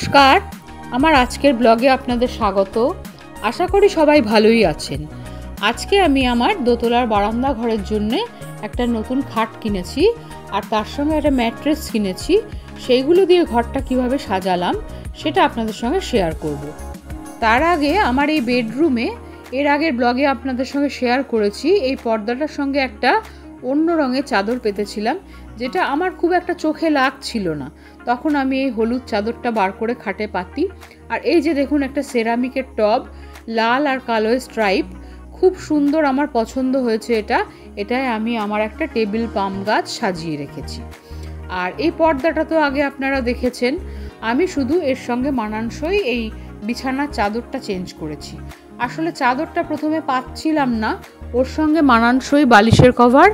নমস্কার, আমার আজকের ব্লগে আপনাদের স্বাগত। আশা করি সবাই ভালোই আছেন। আজকে আমি আমার দোতলার বারান্দা ঘরের জন্য একটা নতুন খাট কিনেছি আর তার সঙ্গে একটা ম্যাট্রেস কিনেছি। সেইগুলো দিয়ে ঘরটা কিভাবে সাজালাম সেটা আপনাদের সঙ্গে শেয়ার করব। তার আগে আমার এই বেডরুমে এর আগের ব্লগে আপনাদের সঙ্গে শেয়ার করেছি এই পর্দাটার সঙ্গে একটা অন্য রঙের চাদর পেতেছিলাম, যেটা আমার খুব একটা চোখে লাগছিল না। তখন আমি এই হলুদ চাদরটা বার করে খাটে পাতি। আর এই যে দেখুন একটা সেরামিকের টব, লাল আর কালো স্ট্রাইপ, খুব সুন্দর, আমার পছন্দ হয়েছে এটাই আমি আমার একটা টেবিল পাম গাছ সাজিয়ে রেখেছি। আর এই পর্দাটা তো আগে আপনারা দেখেছেন, আমি শুধু এর সঙ্গে মানানসই এই বিছানার চাদরটা চেঞ্জ করেছি। আসলে চাদরটা প্রথমে পাচ্ছিলাম না, ওর সঙ্গে মানানসই বালিশের কভার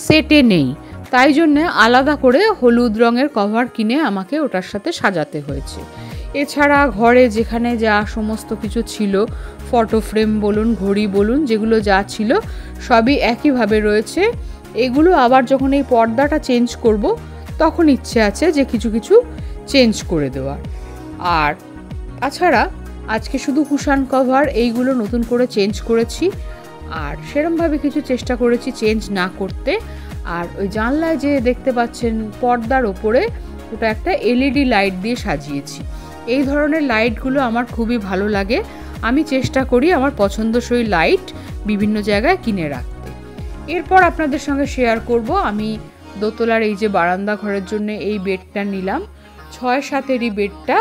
সেটে নেই, তাই জন্যে আলাদা করে হলুদ রঙের কভার কিনে আমাকে ওটার সাথে সাজাতে হয়েছে। এছাড়া ঘরে যেখানে যা সমস্ত কিছু ছিল, ফটো ফ্রেম বলুন, ঘড়ি বলুন, যেগুলো যা ছিল সবই একইভাবে রয়েছে। এগুলো আবার যখন এই পর্দাটা চেঞ্জ করব তখন ইচ্ছে আছে যে কিছু কিছু চেঞ্জ করে দেওয়ার। আর তাছাড়া আজকে শুধু কুশান কভার এইগুলো নতুন করে চেঞ্জ করেছি, আর সেরমভাবে কিছু চেষ্টা করেছি চেঞ্জ না করতে। আর ওই জানলায় যে দেখতে পাচ্ছেন পর্দার ওপরে, ওটা একটা এলইডি লাইট দিয়ে সাজিয়েছি। এই ধরনের লাইটগুলো আমার খুবই ভালো লাগে। আমি চেষ্টা করি আমার পছন্দসই লাইট বিভিন্ন জায়গায় কিনে রাখতে। এরপর আপনাদের সঙ্গে শেয়ার করব আমি দোতলার এই যে বারান্দা ঘরের জন্য এই বেডটা নিলাম। 6-7-এরই বেডটা,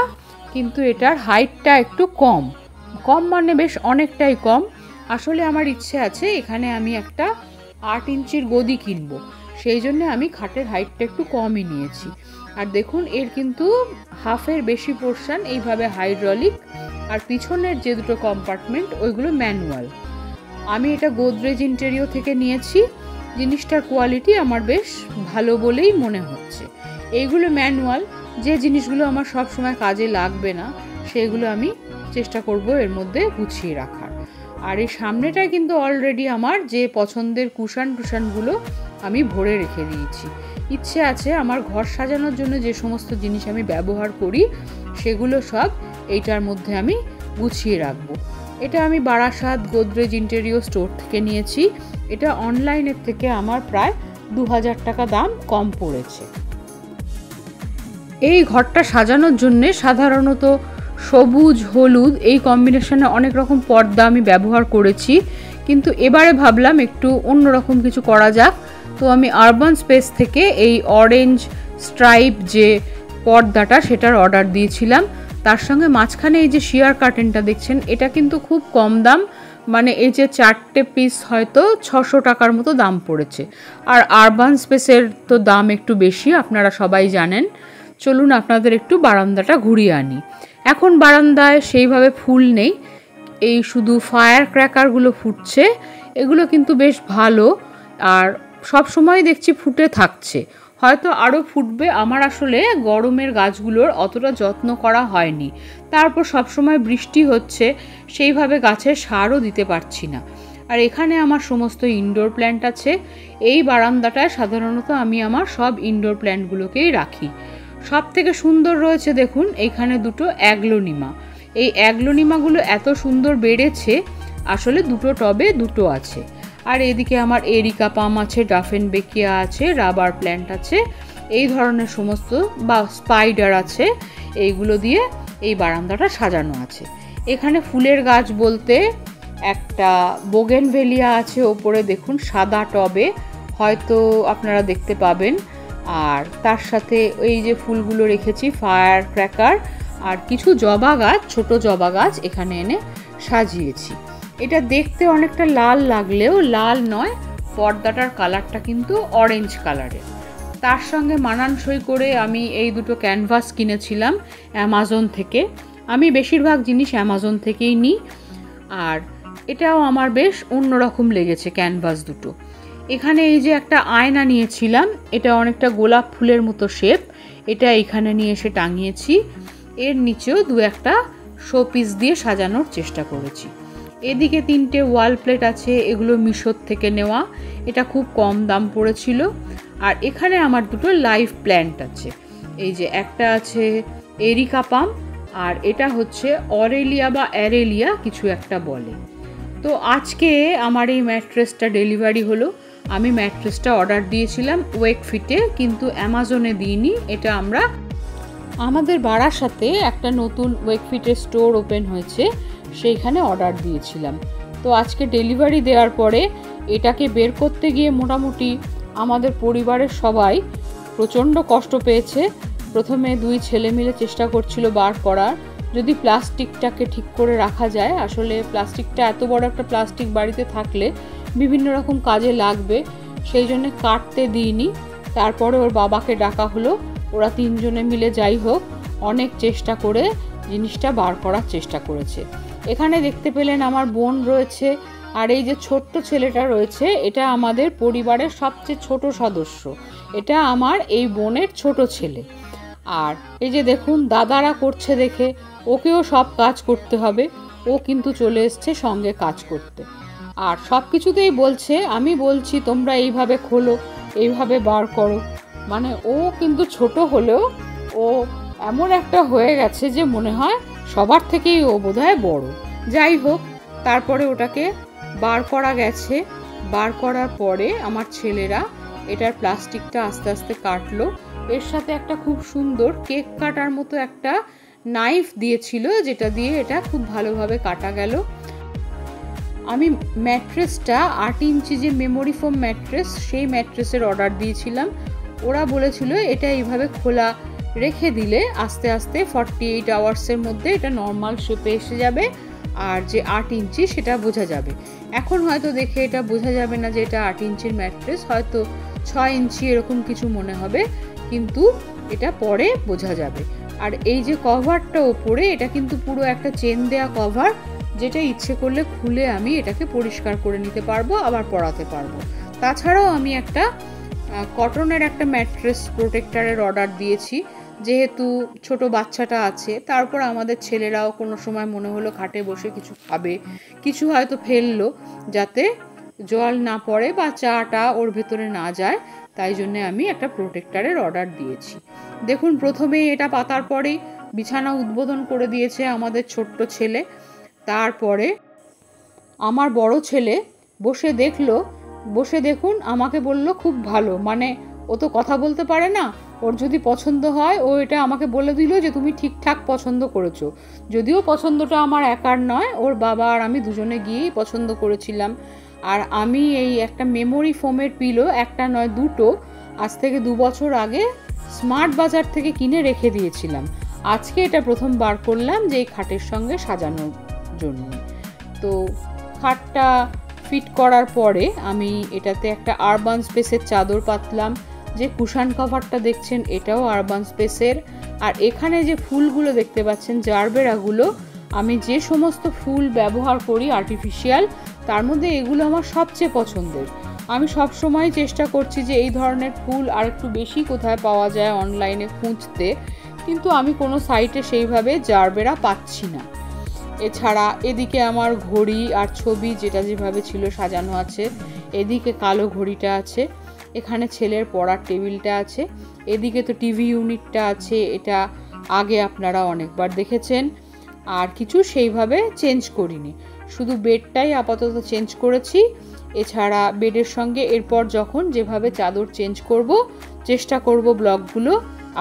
কিন্তু এটার হাইটটা একটু কম মানে বেশ অনেকটাই কম। আসলে আমার ইচ্ছে আছে এখানে আমি একটা 8 ইঞ্চির গদি কিনবো, সেই জন্য আমি খাটের হাইটটা একটু কমই নিয়েছি। আর দেখুন এর কিন্তু হাফের বেশি পোর্শন এইভাবে হাইড্রোলিক, আর পিছনের যে দুটো কম্পার্টমেন্ট ওইগুলো ম্যানুয়াল। আমি এটা গোদরেজ ইন্টেরিয়র থেকে নিয়েছি। জিনিসটার কোয়ালিটি আমার বেশ ভালো বলেই মনে হচ্ছে। এইগুলো ম্যানুয়াল, যে জিনিসগুলো আমার সব সময় কাজে লাগবে না সেগুলো আমি চেষ্টা করব এর মধ্যে গুছিয়ে রাখার। আর এই সামনেটায় কিন্তু অলরেডি আমার যে পছন্দের কুশানগুলো আমি ভরে রেখে দিয়েছি। ইচ্ছে আছে আমার ঘর সাজানোর জন্য যে সমস্ত জিনিস আমি ব্যবহার করি সেগুলো সব এইটার মধ্যে আমি গুছিয়ে রাখবো। এটা আমি বারাসাত গোদরেজ ইন্টেরিয়র স্টোর থেকে নিয়েছি। এটা অনলাইনের থেকে আমার প্রায় 2000 টাকা দাম কম পড়েছে। এই ঘরটা সাজানোর জন্যে সাধারণত সবুজ হলুদ এই কম্বিনেশনে অনেক রকম পর্দা আমি ব্যবহার করেছি, কিন্তু এবারে ভাবলাম একটু অন্যরকম কিছু করা যাক। তো আমি আরবান স্পেস থেকে এই অরেঞ্জ স্ট্রাইপ যে পর্দাটা সেটার অর্ডার দিয়েছিলাম। তার সঙ্গে মাঝখানে এই যে শিয়ার কার্টেনটা দেখছেন, এটা কিন্তু খুব কম দাম, মানে এই যে 4টে পিস হয়তো 600 টাকার মতো দাম পড়েছে। আর আরবান স্পেসের তো দাম একটু বেশি, আপনারা সবাই জানেন। চলুন আপনাদের একটু বারান্দাটা ঘুরিয়ে আনি। এখন বারান্দায় সেইভাবে ফুল নেই, এই শুধু ফায়ার ক্র্যাকারগুলো ফুটছে। এগুলো কিন্তু বেশ ভালো, আর সব সময় দেখছি ফুটে থাকছে, হয়তো আরও ফুটবে। আমার আসলে গরমের গাছগুলোর অতটা যত্ন করা হয়নি, তারপর সব সময় বৃষ্টি হচ্ছে, সেইভাবে গাছের সারও দিতে পারছি না। আর এখানে আমার সমস্ত ইনডোর প্ল্যান্ট আছে। এই বারান্দাটায় সাধারণত আমি আমার সব ইনডোর প্ল্যান্টগুলোকেই রাখি। সব থেকে সুন্দর রয়েছে দেখুন এইখানে দুটো অ্যাগ্লোনিমা। এই অ্যাগ্লোনিমাগুলো এত সুন্দর বেড়েছে, আসলে দুটো টবে দুটো আছে। আর এদিকে আমার এরিকা পাম আছে, ডাফেনবেকিয়া আছে, রাবার প্ল্যান্ট আছে, এই ধরনের সমস্ত, বা স্পাইডার আছে। এইগুলো দিয়ে এই বারান্দাটা সাজানো আছে। এখানে ফুলের গাছ বলতে একটা বোগেনভেলিয়া আছে ওপরে দেখুন সাদা টবে, হয়তো আপনারা দেখতে পাবেন। আর তার সাথে এই যে ফুলগুলো রেখেছি ফায়ার ক্র্যাকার, আর কিছু জবা গাছ, ছোট জবা গাছ এখানে এনে সাজিয়েছি। এটা দেখতে অনেকটা লাল লাগলেও লাল নয়, পর্দাটার কালারটা কিন্তু অরেঞ্জ কালারের। তার সঙ্গে মানানসই করে আমি এই দুটো ক্যানভাস কিনেছিলাম অ্যামাজন থেকে। আমি বেশিরভাগ জিনিস অ্যামাজন থেকেই নিই, আর এটাও আমার বেশ অন্যরকম লেগেছে ক্যানভাস দুটো। এখানে এই যে একটা আয়না নিয়েছিলাম, এটা অনেকটা গোলাপ ফুলের মতো শেপ, এটা এখানে নিয়ে এসে টাঙিয়েছি। এর নিচেও দু একটা শোপিস দিয়ে সাজানোর চেষ্টা করেছি। এদিকে 3টে ওয়াল প্লেট আছে, এগুলো মিশোর থেকে নেওয়া, এটা খুব কম দাম পড়েছিল। আর এখানে আমার দুটো লাইভ প্ল্যান্ট আছে, এই যে একটা আছে এরিকা পাম, আর এটা হচ্ছে অরেলিয়া বা অ্যারেলিয়া কিছু একটা বলে। তো আজকে আমার এই ম্যাট্রেসটা ডেলিভারি হলো। আমি ম্যাট্রেসটা অর্ডার দিয়েছিলাম ওয়েকফিটে, কিন্তু অ্যামাজনে দিইনি। এটা আমরা আমাদের বারাসাতে একটা নতুন ওয়েকফিটের স্টোর ওপেন হয়েছে, সেইখানে অর্ডার দিয়েছিলাম। তো আজকে ডেলিভারি দেওয়ার পরে এটাকে বের করতে গিয়ে মোটামুটি আমাদের পরিবারের সবাই প্রচণ্ড কষ্ট পেয়েছে। প্রথমে 2 ছেলে মিলে চেষ্টা করছিল বার করার, যদি প্লাস্টিকটাকে ঠিক করে রাখা যায়। আসলে প্লাস্টিকটা এত বড় একটা প্লাস্টিক বাড়িতে থাকলে বিভিন্ন রকম কাজে লাগবে, সেই জন্য কাটতে দিইনি। তারপরে ওর বাবাকে ডাকা হলো, ওরা 3 জনে মিলে যাই হোক অনেক চেষ্টা করে জিনিসটা বার করার চেষ্টা করেছে। এখানে দেখতে পেলেন আমার বোন রয়েছে, আর এই যে ছোট্ট ছেলেটা রয়েছে এটা আমাদের পরিবারের সবচেয়ে ছোট সদস্য। এটা আমার এই বোনের ছোট ছেলে। আর এই যে দেখুন দাদারা করছে দেখে ওকেও সব কাজ করতে হবে, ও কিন্তু চলে এসছে সঙ্গে কাজ করতে। আর সব কিছুতেই বলছে, আমি বলছি তোমরা এইভাবে খোলো, এইভাবে বার করো। মানে ও কিন্তু ছোট হলেও ও এমন একটা হয়ে গেছে যে মনে হয় সবার থেকেই ও বোধহয় বড়। যাই হোক, তারপরে ওটাকে বার করা গেছে। বার করার পরে আমার ছেলেরা এটার প্লাস্টিকটা আস্তে আস্তে কাটলো। এর সাথে একটা খুব সুন্দর কেক কাটার মতো একটা নাইফ দিয়েছিল, যেটা দিয়ে এটা খুব ভালোভাবে কাটা গেল। আমি ম্যাট্রেসটা 8 ইঞ্চি যে মেমোরি ফোম ম্যাট্রেস, সেই ম্যাট্রেসের অর্ডার দিয়েছিলাম। ওরা বলেছিল এটা এইভাবে খোলা রেখে দিলে আস্তে আস্তে 48 আওয়ার্সের মধ্যে এটা নর্মাল শেপে এসে যাবে, আর যে 8 ইঞ্চি সেটা বোঝা যাবে। এখন হয়তো দেখে এটা বোঝা যাবে না যে এটা 8 ইঞ্চির ম্যাট্রেস, হয়তো 6 ইঞ্চি এরকম কিছু মনে হবে, কিন্তু এটা পরে বোঝা যাবে। আর এই যে কভারটা ওপরে, এটা কিন্তু পুরো একটা চেন দেয়া কভার, যেটা ইচ্ছে করলে খুলে আমি এটাকে পরিষ্কার করে নিতে পারবো, আবার পরাতে পারবো। তাছাড়াও আমি একটা কটনের একটা ম্যাট্রেস প্রোটেক্টরের অর্ডার দিয়েছি, যেহেতু ছোট বাচ্চাটা আছে। তারপর আমাদের ছেলেরাও কোনো সময় মনে হলো খাটে বসে কিছু খাবে, কিছু হয়তো ফেললো, যাতে জল না পড়ে বা চাটা ওর ভেতরে না যায়, তাই জন্যে আমি একটা প্রোটেক্টরের অর্ডার দিয়েছি। দেখুন প্রথমেই এটা পাতার পরেই বিছানা উদ্বোধন করে দিয়েছে আমাদের ছোট্ট ছেলে। তারপরে আমার বড় ছেলে বসে দেখলো, বসে দেখুন আমাকে বলল খুব ভালো। মানে ও তো কথা বলতে পারে না, ওর যদি পছন্দ হয় ও এটা আমাকে বলে দিল যে তুমি ঠিকঠাক পছন্দ করেছো। যদিও পছন্দটা আমার একার নয়, ওর বাবা আর আমি দুজনে গিয়েই পছন্দ করেছিলাম। আর আমি এই একটা মেমোরি ফোমের পিলো, একটা নয় দুটো, আজ থেকে 2 বছর আগে স্মার্ট বাজার থেকে কিনে রেখে দিয়েছিলাম। আজকে এটা প্রথম বার করলাম যে এই খাটের সঙ্গে সাজানোর জন্য। তো খাটটা ফিট করার পরে আমি এটাতে একটা আরবান স্পেসের চাদর পাতলাম। যে কুশান কভারটা দেখছেন এটাও আরবান স্পেসের। আর এখানে যে ফুলগুলো দেখতে পাচ্ছেন জারবেরাগুলো, আমি যে সমস্ত ফুল ব্যবহার করি আর্টিফিশিয়াল, তার মধ্যে এগুলো আমার সবচেয়ে পছন্দের। আমি সব সময় চেষ্টা করছি যে এই ধরনের ফুল আর একটু বেশি কোথায় পাওয়া যায় অনলাইনে খুঁজতে, কিন্তু আমি কোনো সাইটে সেইভাবে জারবেরা পাচ্ছি না। এছাড়া এদিকে আমার ঘড়ি আর ছবি যেটা যেভাবে ছিল সাজানো আছে, এদিকে কালো ঘড়িটা আছে, এখানে ছেলের পড়ার টেবিলটা আছে, এদিকে তো টিভি ইউনিটটা আছে, এটা আগে আপনারা অনেকবার দেখেছেন। আর কিছু সেইভাবে চেঞ্জ করিনি, শুধু বেডটাই আপাতত চেঞ্জ করেছি। এছাড়া বেডের সঙ্গে এরপর যখন যেভাবে চাদর চেঞ্জ করব, চেষ্টা করব ব্লগগুলো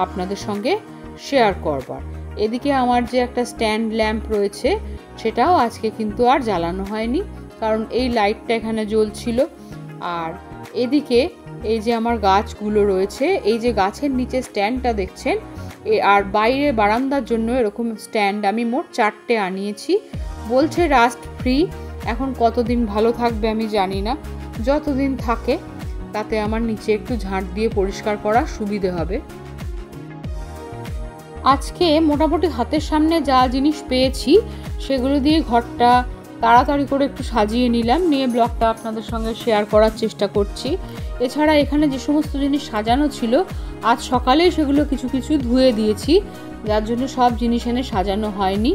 আপনাদের সঙ্গে শেয়ার করবার। এদিকে আমার যে একটা স্ট্যান্ড ল্যাম্প রয়েছে, সেটাও আজকে কিন্তু আর জ্বালানো হয়নি, কারণ এই লাইটটা এখানে জ্বলছিল। আর এদিকে এই যে আমার গাছগুলো রয়েছে, এই যে গাছের নিচে স্ট্যান্ডটা দেখছেন, আর বাইরে বারান্দার জন্য এরকম স্ট্যান্ড আমি মোট 4টে আনিয়েছি। বলছে রাস্ট ফ্রি, এখন কতদিন ভালো থাকবে আমি জানি না। যতদিন থাকে তাতে আমার নিচে একটু ঝাঁট দিয়ে পরিষ্কার করা সুবিধে হবে। আজকে মোটামুটি হাতের সামনে যা জিনিস পেয়েছি সেগুলো দিয়ে ঘরটা তাড়াতাড়ি করে একটু সাজিয়ে নিলাম, নিয়ে ব্লগটা আপনাদের সঙ্গে শেয়ার করার চেষ্টা করছি। এছাড়া এখানে যে সমস্ত জিনিস সাজানো ছিল আজ সকালেই সেগুলো কিছু কিছু ধুয়ে দিয়েছি, যার জন্য সব জিনিস এনে সাজানো হয়নি।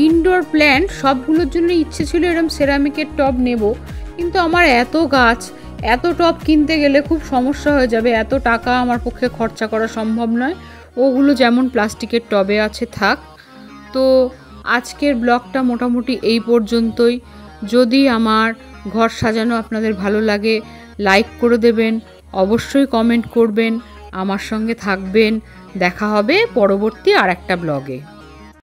ইনডোর প্ল্যান্ট সবগুলোর জন্য ইচ্ছে ছিল এরকম সেরামিকের টব নেব, কিন্তু আমার এত গাছ, এত টব কিনতে গেলে খুব সমস্যা হয়ে যাবে, এত টাকা আমার পক্ষে খরচা করা সম্ভব নয়। ওগুলো যেমন প্লাস্টিকের টবে আছে থাক। তো আজকের ব্লগটা মোটামুটি এই পর্যন্তই। যদি আমার ঘর সাজানো আপনাদের ভালো লাগে লাইক করে দেবেন, অবশ্যই কমেন্ট করবেন, আমার সঙ্গে থাকবেন। দেখা হবে পরবর্তী আর একটা ব্লগে।